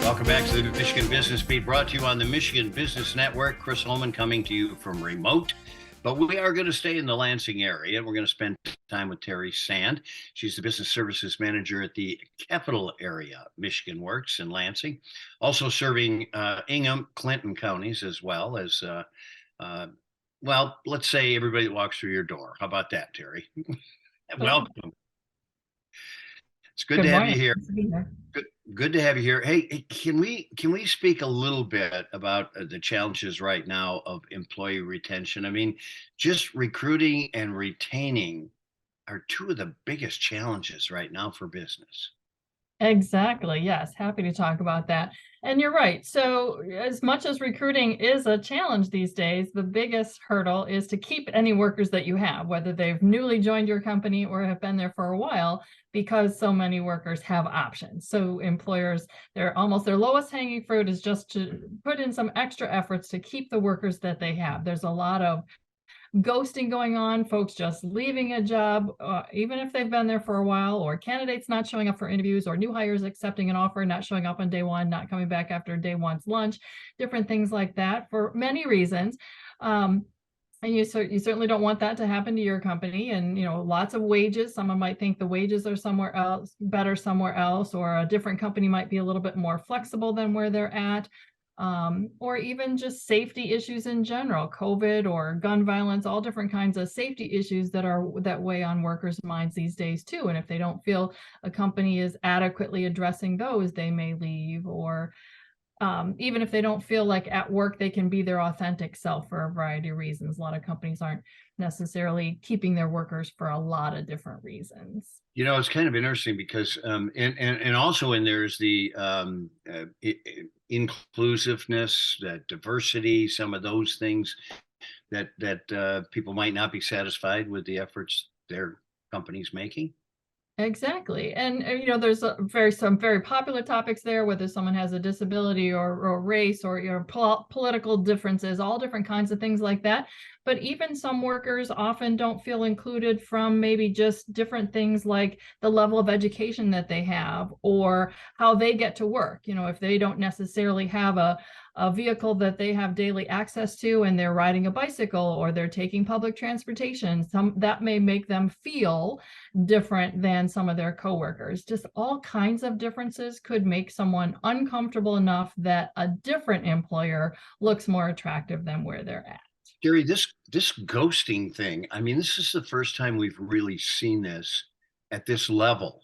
Welcome back to the Michigan Business Beat, brought to you on the Michigan Business Network. Chris Holman coming to you from remote, but we are going to stay in the Lansing area. We're going to spend time with Teri Sand. She's the Business Services Manager at the Capital Area Michigan Works in Lansing, also serving Ingham, Clinton counties, as well as, well, let's say everybody that walks through your door. How about that, Teri? Welcome. It's good to have you here. Good to have you here. Hey, can we speak a little bit about the challenges right now of employee retention? I mean, just recruiting and retaining are two of the biggest challenges right now for business. Exactly. Yes. Happy to talk about that. And you're right. So as much as recruiting is a challenge these days, the biggest hurdle is to keep any workers that you have, whether they've newly joined your company or have been there for a while, because so many workers have options. So employers, their lowest hanging fruit is just to put in some extra efforts to keep the workers that they have. There's a lot of ghosting going on, folks just leaving a job, even if they've been there for a while, or candidates not showing up for interviews, or new hires accepting an offer, not showing up on day one, not coming back after day one's lunch, different things like that for many reasons. And you certainly don't want that to happen to your company. And, lots of wages. Someone might think the wages are somewhere else, better somewhere else, or a different company might be a little bit more flexible than where they're at. Or even just safety issues in general, COVID or gun violence, all different kinds of safety issues that weigh on workers' minds these days too. And if they don't feel a company is adequately addressing those, they may leave. Or even if they don't feel like at work they can be their authentic self for a variety of reasons. A lot of companies aren't necessarily keeping their workers for a lot of different reasons. It's kind of interesting because, and also in there is the inclusiveness, that diversity, some of those things that people might not be satisfied with the efforts their company's making. Exactly. And there's some very popular topics there, whether someone has a disability or race or political differences, all different kinds of things like that. But even some workers often don't feel included from maybe just different things like the level of education that they have or how they get to work. If they don't necessarily have a vehicle that they have daily access to and they're riding a bicycle or they're taking public transportation, that may make them feel different than some of their coworkers. Just all kinds of differences could make someone uncomfortable enough that a different employer looks more attractive than where they're at. Gary, this ghosting thing, I mean, this is the first time we've really seen this at this level.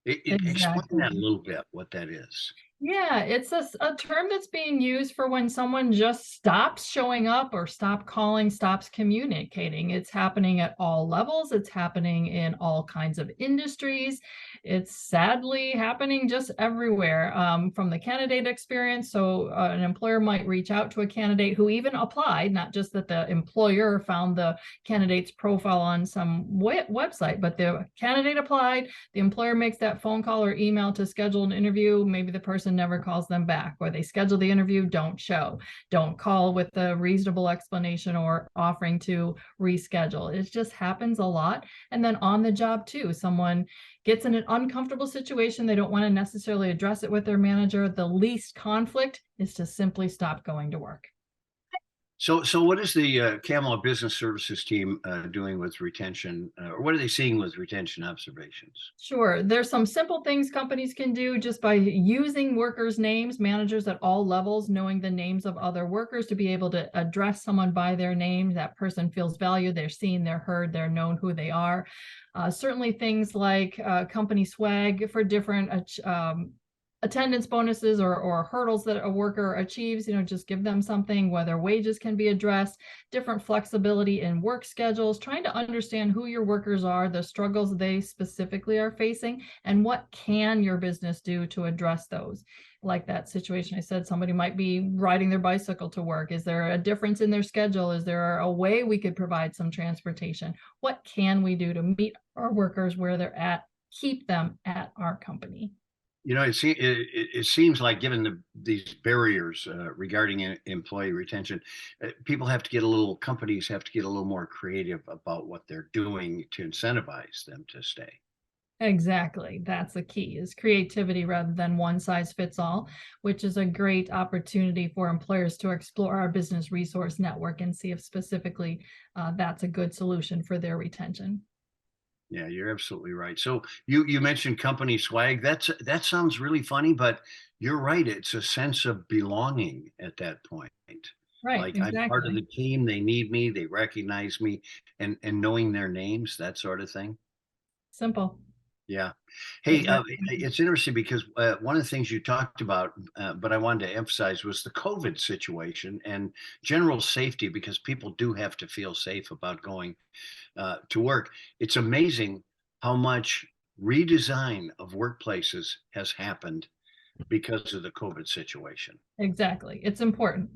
Exactly. Explain that a little bit, what that is. Yeah, it's a term that's being used for when someone just stops showing up or stops communicating. It's happening at all levels. It's happening in all kinds of industries. It's sadly happening just everywhere, from the candidate experience. So an employer might reach out to a candidate who even applied, not just that the employer found the candidate's profile on some website, but the candidate applied, the employer makes that phone call or email to schedule an interview. Maybe the person never calls them back, or they schedule the interview, don't call with a reasonable explanation or offering to reschedule. It just happens a lot. And then on the job too, someone gets in an uncomfortable situation. They don't want to necessarily address it with their manager. The least conflict is to simply stop going to work. So what is the CAMW Business Services team doing with retention, or what are they seeing with retention observations? Sure. There's some simple things companies can do just by using workers' names, managers at all levels, knowing the names of other workers to be able to address someone by their name. That person feels valued, they're seen, they're heard, they're known who they are. Certainly things like company swag for different attendance bonuses or hurdles that a worker achieves, just give them something, whether wages can be addressed, different flexibility in work schedules, trying to understand who your workers are, the struggles they specifically are facing, and what can your business do to address those. Like that situation I said, somebody might be riding their bicycle to work. Is there a difference in their schedule? Is there a way we could provide some transportation? What can we do to meet our workers where they're at, keep them at our company? It seems like given these barriers regarding employee retention, companies have to get a little more creative about what they're doing to incentivize them to stay. Exactly. That's the key, is creativity rather than one size fits all, which is a great opportunity for employers to explore our business resource network and see if specifically that's a good solution for their retention. Yeah, you're absolutely right. So you mentioned company swag. That sounds really funny, but you're right. It's a sense of belonging at that point. Right, Like I'm part of exactly. the team. They need me. They recognize me, and knowing their names, that sort of thing. Simple. Yeah. It Hey, really is. it's interesting because one of the things you talked about, but I wanted to emphasize was the COVID situation and general safety because people do have to feel safe about going to work. It's amazing how much redesign of workplaces has happened because of the COVID situation. Exactly. It's important.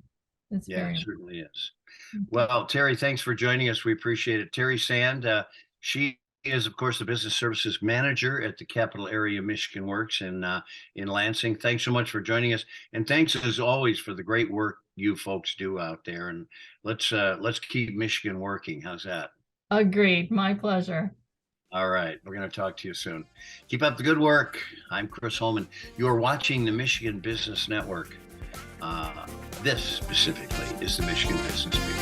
It's Yeah, it very certainly is. important. Well, Terry, thanks for joining us. We appreciate it. Terry Sand, she is, of course, the business services manager at the Capital Area Michigan Works in Lansing. Thanks so much for joining us, and thanks as always for the great work you folks do out there. And let's keep Michigan working. How's that? Agreed. My pleasure. All right, we're going to talk to you soon. Keep up the good work. I'm Chris Holman. You're watching the Michigan Business Network. This specifically is the Michigan Business Beat.